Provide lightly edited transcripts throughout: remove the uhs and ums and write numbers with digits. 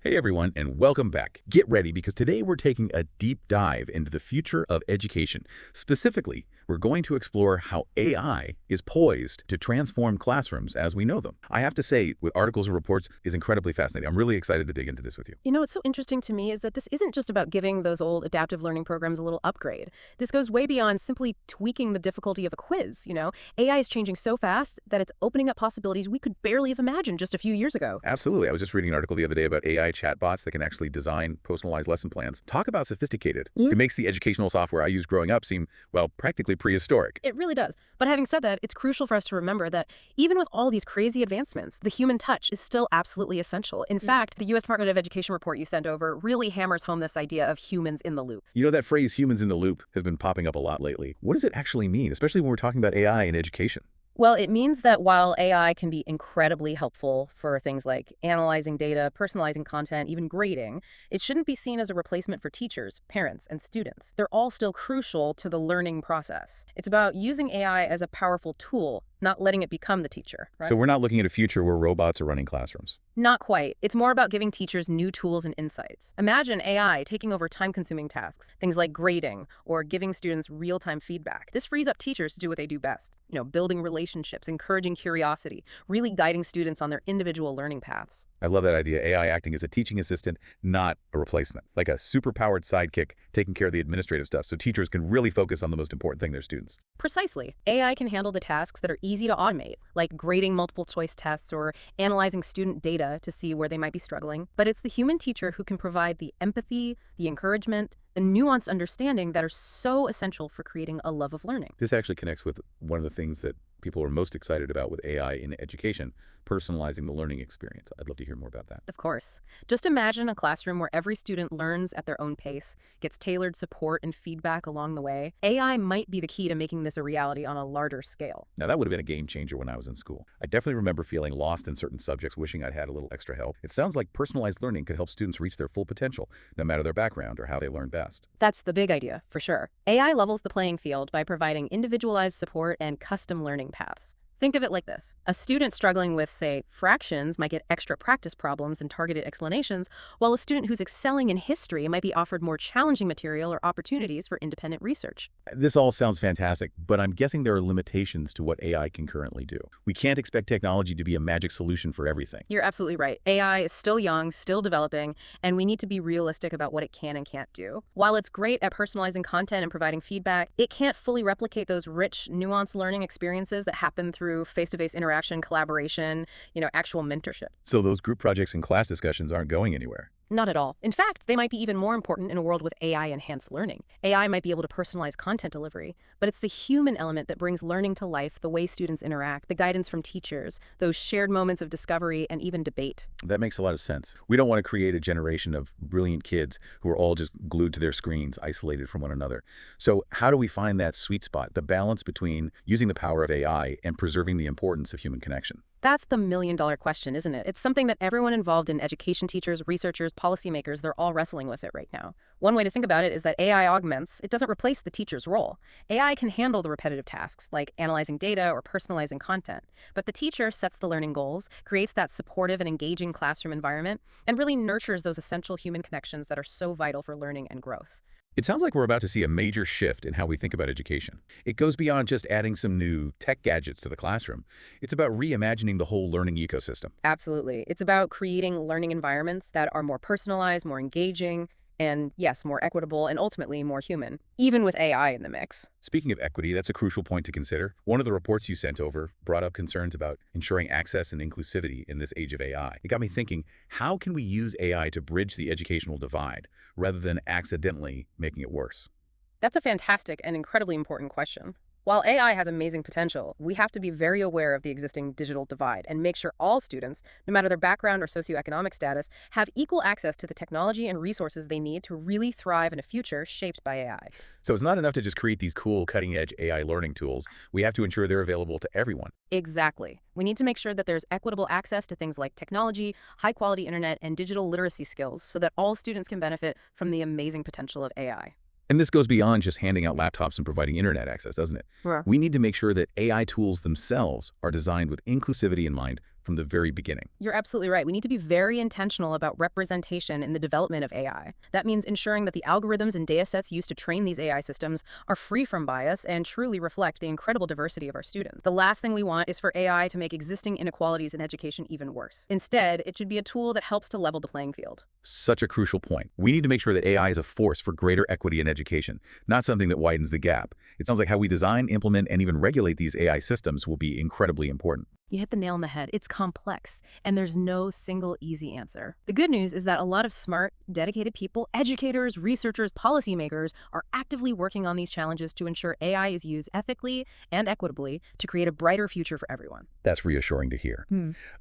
Hey everyone, and welcome back. Get ready because today we're taking a deep dive into the future of education. Specifically, we're going to explore how AI is poised to transform classrooms as we know them. I have to say, with articles and reports is incredibly fascinating. I'm really excited to dig into this with you. You know, what's so interesting to me is that this isn't just about giving those old adaptive learning programs a little upgrade. This goes way beyond simply tweaking the difficulty of a quiz. AI is changing so fast that it's opening up possibilities we could barely have imagined just a few years ago. Absolutely. I was just reading an article the other day about AI chatbots that can actually design personalized lesson plans. Talk about sophisticated. It makes the educational software I used growing up seem, well, practically prehistoric. It really does. But having said that, it's crucial for us to remember that even with all these crazy advancements, the human touch is still absolutely essential. In fact, the U.S. Department of Education report you sent over really hammers home this idea of humans in the loop. You know, that phrase humans in the loop has been popping up a lot lately. What does it actually mean, especially when we're talking about AI in education? Well, it means that while AI can be incredibly helpful for things like analyzing data, personalizing content, even grading, it shouldn't be seen as a replacement for teachers, parents, and students. They're all still crucial to the learning process. It's about using AI as a powerful tool, not letting it become the teacher, right? So we're not looking at a future where robots are running classrooms. Not quite. It's more about giving teachers new tools and insights. Imagine AI taking over time-consuming tasks, things like grading or giving students real-time feedback. This frees up teachers to do what they do best, building relationships, encouraging curiosity, really guiding students on their individual learning paths. I love that idea, AI acting as a teaching assistant, not a replacement. Like a superpowered sidekick taking care of the administrative stuff so teachers can really focus on the most important thing, their students. Precisely. AI can handle the tasks that are easy to automate, like grading multiple choice tests or analyzing student data to see where they might be struggling. But it's the human teacher who can provide the empathy, the encouragement, the nuanced understanding that are so essential for creating a love of learning. This actually connects with one of the things that people are most excited about with AI in education, personalizing the learning experience. I'd love to hear more about that. Of course. Just imagine a classroom where every student learns at their own pace, gets tailored support and feedback along the way. AI might be the key to making this a reality on a larger scale. Now, that would have been a game changer when I was in school. I definitely remember feeling lost in certain subjects, wishing I'd had a little extra help. It sounds like personalized learning could help students reach their full potential, no matter their background or how they learn best. That's the big idea, for sure. AI levels the playing field by providing individualized support and custom learning paths. Think of it like this. A student struggling with, say, fractions might get extra practice problems and targeted explanations, while a student who's excelling in history might be offered more challenging material or opportunities for independent research. This all sounds fantastic, but I'm guessing there are limitations to what AI can currently do. We can't expect technology to be a magic solution for everything. You're absolutely right. AI is still young, still developing, and we need to be realistic about what it can and can't do. While it's great at personalizing content and providing feedback, it can't fully replicate those rich, nuanced learning experiences that happen through face-to-face interaction, collaboration, actual mentorship. So those group projects and class discussions aren't going anywhere. Not at all. In fact, they might be even more important in a world with AI-enhanced learning. AI might be able to personalize content delivery, but it's the human element that brings learning to life, the way students interact, the guidance from teachers, those shared moments of discovery, and even debate. That makes a lot of sense. We don't want to create a generation of brilliant kids who are all just glued to their screens, isolated from one another. So how do we find that sweet spot, the balance between using the power of AI and preserving the importance of human connection? That's the million-dollar question, isn't it? It's something that everyone involved in education, teachers, researchers, policymakers, they're all wrestling with it right now. One way to think about it is that AI augments, it doesn't replace the teacher's role. AI can handle the repetitive tasks, like analyzing data or personalizing content. But the teacher sets the learning goals, creates that supportive and engaging classroom environment, and really nurtures those essential human connections that are so vital for learning and growth. It sounds like we're about to see a major shift in how we think about education. It goes beyond just adding some new tech gadgets to the classroom. It's about reimagining the whole learning ecosystem. Absolutely. It's about creating learning environments that are more personalized, more engaging, and yes, more equitable and ultimately more human, even with AI in the mix. Speaking of equity, that's a crucial point to consider. One of the reports you sent over brought up concerns about ensuring access and inclusivity in this age of AI. It got me thinking, how can we use AI to bridge the educational divide rather than accidentally making it worse? That's a fantastic and incredibly important question. While AI has amazing potential, we have to be very aware of the existing digital divide and make sure all students, no matter their background or socioeconomic status, have equal access to the technology and resources they need to really thrive in a future shaped by AI. So it's not enough to just create these cool cutting-edge AI learning tools. We have to ensure they're available to everyone. Exactly. We need to make sure that there's equitable access to things like technology, high-quality internet, and digital literacy skills so that all students can benefit from the amazing potential of AI. And this goes beyond just handing out laptops and providing internet access, doesn't it? Yeah. We need to make sure that AI tools themselves are designed with inclusivity in mind from the very beginning. You're absolutely right. We need to be very intentional about representation in the development of AI. That means ensuring that the algorithms and data sets used to train these AI systems are free from bias and truly reflect the incredible diversity of our students. The last thing we want is for AI to make existing inequalities in education even worse. Instead, it should be a tool that helps to level the playing field. Such a crucial point. We need to make sure that AI is a force for greater equity in education, not something that widens the gap. It sounds like how we design, implement, and even regulate these AI systems will be incredibly important. You hit the nail on the head. It's complex, and there's no single easy answer. The good news is that a lot of smart, dedicated people, educators, researchers, policymakers, are actively working on these challenges to ensure AI is used ethically and equitably to create a brighter future for everyone. That's reassuring to hear.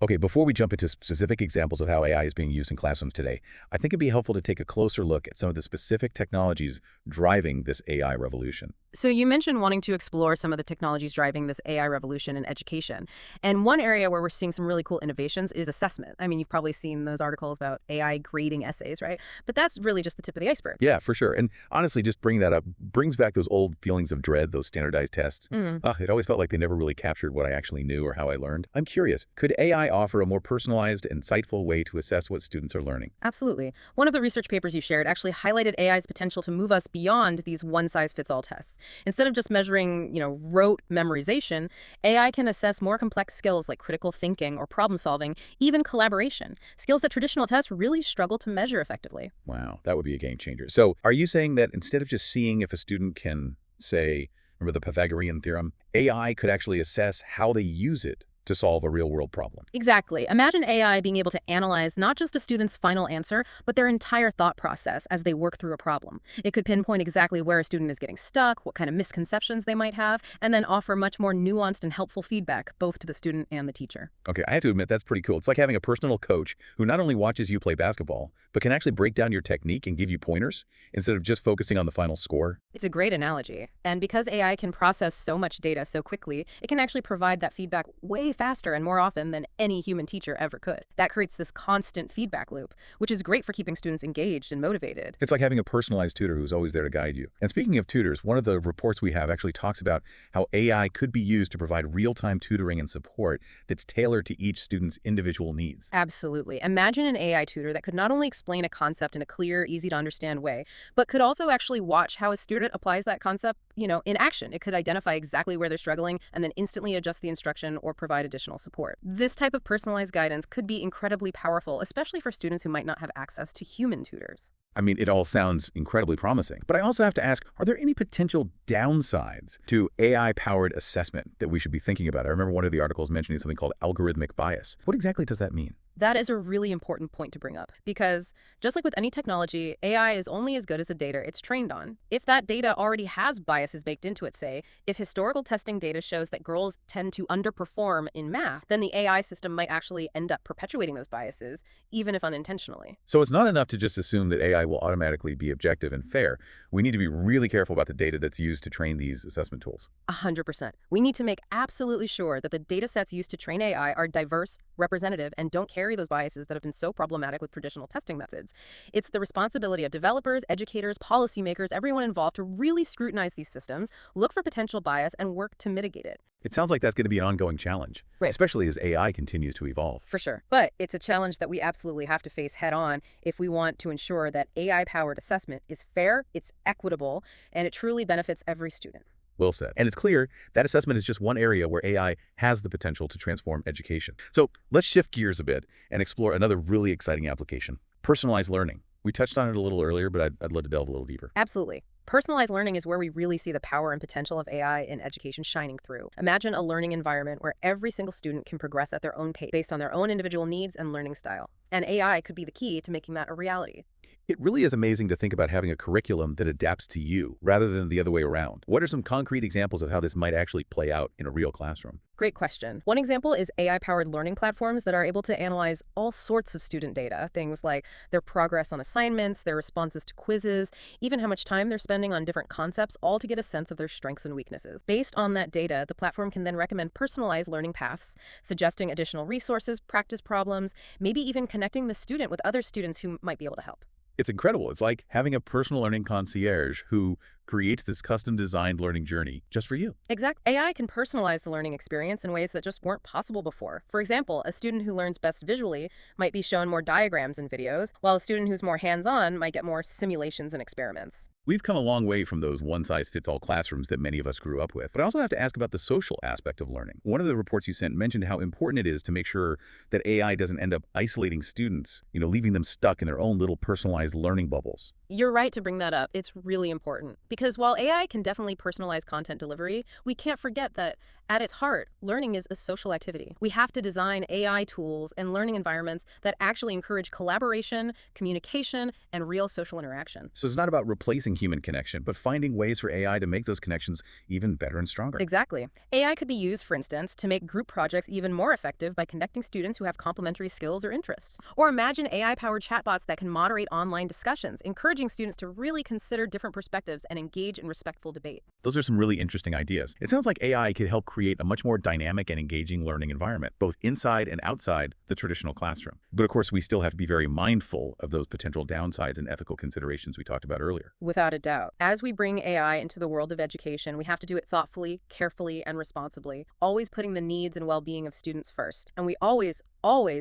Okay, before we jump into specific examples of how AI is being used in classrooms today, I think it'd be helpful to take a closer look at some of the specific technologies driving this AI revolution. So you mentioned wanting to explore some of the technologies driving this AI revolution in education. And one area where we're seeing some really cool innovations is assessment. I mean, you've probably seen those articles about AI grading essays, right? But that's really just the tip of the iceberg. Yeah, for sure. And honestly, just bringing that up brings back those old feelings of dread, those standardized tests. It always felt like they never really captured what I actually knew or how I learned. I'm curious, could AI offer a more personalized, insightful way to assess what students are learning? Absolutely. One of the research papers you shared actually highlighted AI's potential to move us beyond these one-size-fits-all tests. Instead of just measuring, rote memorization, AI can assess more complex skills like critical thinking or problem solving, even collaboration, skills that traditional tests really struggle to measure effectively. Wow, that would be a game changer. So are you saying that instead of just seeing if a student can, say, remember the Pythagorean theorem, AI could actually assess how they use it to solve a real-world problem? Exactly. Imagine AI being able to analyze not just a student's final answer, but their entire thought process as they work through a problem. It could pinpoint exactly where a student is getting stuck, what kind of misconceptions they might have, and then offer much more nuanced and helpful feedback, both to the student and the teacher. Okay, I have to admit, that's pretty cool. It's like having a personal coach who not only watches you play basketball, but can actually break down your technique and give you pointers instead of just focusing on the final score. It's a great analogy. And because AI can process so much data so quickly, it can actually provide that feedback way faster and more often than any human teacher ever could. That creates this constant feedback loop, which is great for keeping students engaged and motivated. It's like having a personalized tutor who's always there to guide you. And speaking of tutors, one of the reports we have actually talks about how AI could be used to provide real-time tutoring and support that's tailored to each student's individual needs. Absolutely. Imagine an AI tutor that could not only explain a concept in a clear, easy-to-understand way, but could also actually watch how a student applies that concept, in action. It could identify exactly where they're struggling and then instantly adjust the instruction or provide additional support. This type of personalized guidance could be incredibly powerful, especially for students who might not have access to human tutors. I mean, it all sounds incredibly promising. But I also have to ask, are there any potential downsides to AI-powered assessment that we should be thinking about? I remember one of the articles mentioning something called algorithmic bias. What exactly does that mean? That is a really important point to bring up because just like with any technology, AI is only as good as the data it's trained on. If that data already has biases baked into it, say, if historical testing data shows that girls tend to underperform in math, then the AI system might actually end up perpetuating those biases, even if unintentionally. So it's not enough to just assume that AI will automatically be objective and fair. We need to be really careful about the data that's used to train these assessment tools. 100%. We need to make absolutely sure that the data sets used to train AI are diverse, representative, and don't carry those biases that have been so problematic with traditional testing methods. It's the responsibility of developers, educators, policymakers, everyone involved to really scrutinize these systems, look for potential bias, and work to mitigate it. It sounds like that's going to be an ongoing challenge, Right. especially as AI continues to evolve. For sure. But it's a challenge that we absolutely have to face head on if we want to ensure that AI-powered assessment is fair, it's equitable, and it truly benefits every student. Well said. And it's clear that assessment is just one area where AI has the potential to transform education. So let's shift gears a bit and explore another really exciting application, personalized learning. We touched on it a little earlier, but I'd love to delve a little deeper. Absolutely. Personalized learning is where we really see the power and potential of AI in education shining through. Imagine a learning environment where every single student can progress at their own pace based on their own individual needs and learning style. And AI could be the key to making that a reality. It really is amazing to think about having a curriculum that adapts to you rather than the other way around. What are some concrete examples of how this might actually play out in a real classroom? Great question. One example is AI-powered learning platforms that are able to analyze all sorts of student data, things like their progress on assignments, their responses to quizzes, even how much time they're spending on different concepts, all to get a sense of their strengths and weaknesses. Based on that data, the platform can then recommend personalized learning paths, suggesting additional resources, practice problems, maybe even connecting the student with other students who might be able to help. It's incredible. It's like having a personal learning concierge who creates this custom-designed learning journey just for you. Exactly. AI can personalize the learning experience in ways that just weren't possible before. For example, a student who learns best visually might be shown more diagrams and videos, while a student who's more hands-on might get more simulations and experiments. We've come a long way from those one-size-fits-all classrooms that many of us grew up with. But I also have to ask about the social aspect of learning. One of the reports you sent mentioned how important it is to make sure that AI doesn't end up isolating students, leaving them stuck in their own little personalized learning bubbles. You're right to bring that up. It's really important. Because while AI can definitely personalize content delivery, we can't forget that at its heart, learning is a social activity. We have to design AI tools and learning environments that actually encourage collaboration, communication, and real social interaction. So it's not about replacing human connection, but finding ways for AI to make those connections even better and stronger. Exactly. AI could be used, for instance, to make group projects even more effective by connecting students who have complementary skills or interests. Or imagine AI-powered chatbots that can moderate online discussions, encouraging students to really consider different perspectives and engage in respectful debate. Those are some really interesting ideas. It sounds like AI could help create a much more dynamic and engaging learning environment, both inside and outside the traditional classroom. But of course, we still have to be very mindful of those potential downsides and ethical considerations we talked about earlier. Without a doubt. As we bring AI into the world of education, we have to do it thoughtfully, carefully, and responsibly, always putting the needs and well-being of students first. And we always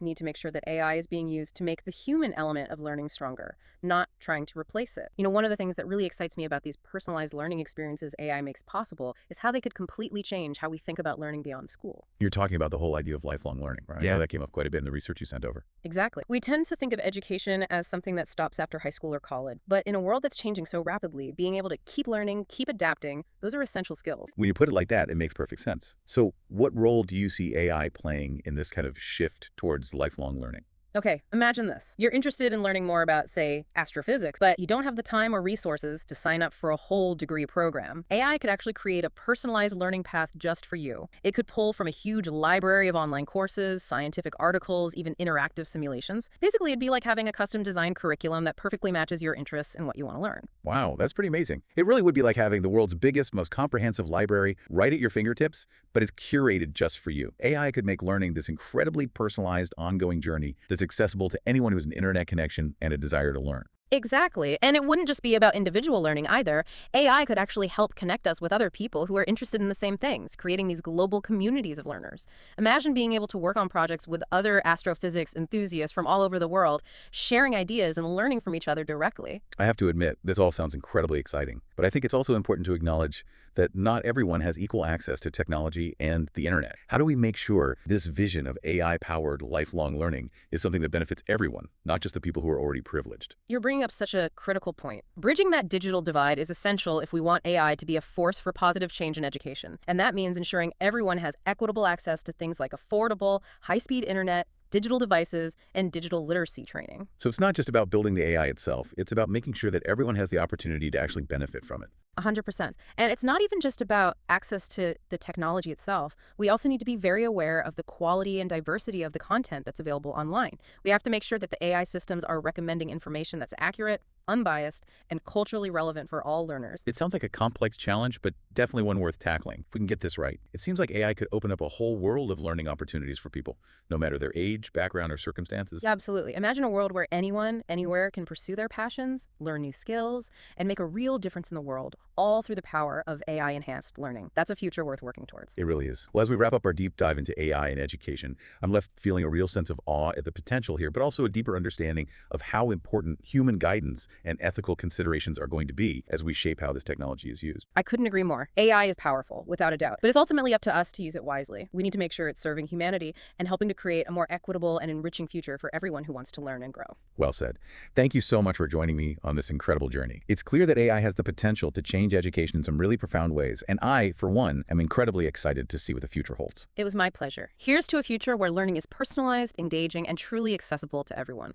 need to make sure that AI is being used to make the human element of learning stronger, not trying to replace it. One of the things that really excites me about these personalized learning experiences AI makes possible is how they could completely change how we think about learning beyond school. You're talking about the whole idea of lifelong learning, right? Yeah. That came up quite a bit in the research you sent over. Exactly. We tend to think of education as something that stops after high school or college, but in a world that's changing so rapidly, being able to keep learning, keep adapting, those are essential skills. When you put it like that, it makes perfect sense. So what role do you see AI playing in this kind of shift towards lifelong learning? Okay, imagine this. You're interested in learning more about, say, astrophysics, but you don't have the time or resources to sign up for a whole degree program. AI could actually create a personalized learning path just for you. It could pull from a huge library of online courses, scientific articles, even interactive simulations. Basically, it'd be like having a custom-designed curriculum that perfectly matches your interests and what you want to learn. Wow, that's pretty amazing. It really would be like having the world's biggest, most comprehensive library right at your fingertips, but it's curated just for you. AI could make learning this incredibly personalized, ongoing journey that's accessible to anyone who has an internet connection and a desire to learn. Exactly. And it wouldn't just be about individual learning either. AI could actually help connect us with other people who are interested in the same things, creating these global communities of learners. Imagine being able to work on projects with other astrophysics enthusiasts from all over the world, sharing ideas and learning from each other directly. I have to admit, this all sounds incredibly exciting, but I think it's also important to acknowledge that not everyone has equal access to technology and the internet. How do we make sure this vision of AI-powered lifelong learning is something that benefits everyone, not just the people who are already privileged? You're bringing up such a critical point. Bridging that digital divide is essential if we want AI to be a force for positive change in education. And that means ensuring everyone has equitable access to things like affordable, high-speed internet, digital devices, and digital literacy training. So it's not just about building the AI itself, it's about making sure that everyone has the opportunity to actually benefit from it. 100%. And it's not even just about access to the technology itself. We also need to be very aware of the quality and diversity of the content that's available online. We have to make sure that the AI systems are recommending information that's accurate, unbiased, and culturally relevant for all learners. It sounds like a complex challenge, but definitely one worth tackling. If we can get this right, it seems like AI could open up a whole world of learning opportunities for people, no matter their age, background, or circumstances. Yeah, absolutely. Imagine a world where anyone, anywhere can pursue their passions, learn new skills, and make a real difference in the world, all through the power of AI-enhanced learning. That's a future worth working towards. It really is. Well, as we wrap up our deep dive into AI and education, I'm left feeling a real sense of awe at the potential here, but also a deeper understanding of how important human guidance and ethical considerations are going to be as we shape how this technology is used. I couldn't agree more. AI is powerful, without a doubt, but it's ultimately up to us to use it wisely. We need to make sure it's serving humanity and helping to create a more equitable and enriching future for everyone who wants to learn and grow. Well said. Thank you so much for joining me on this incredible journey. It's clear that AI has the potential to change education in some really profound ways, and I, for one, am incredibly excited to see what the future holds. It was my pleasure. Here's to a future where learning is personalized, engaging, and truly accessible to everyone.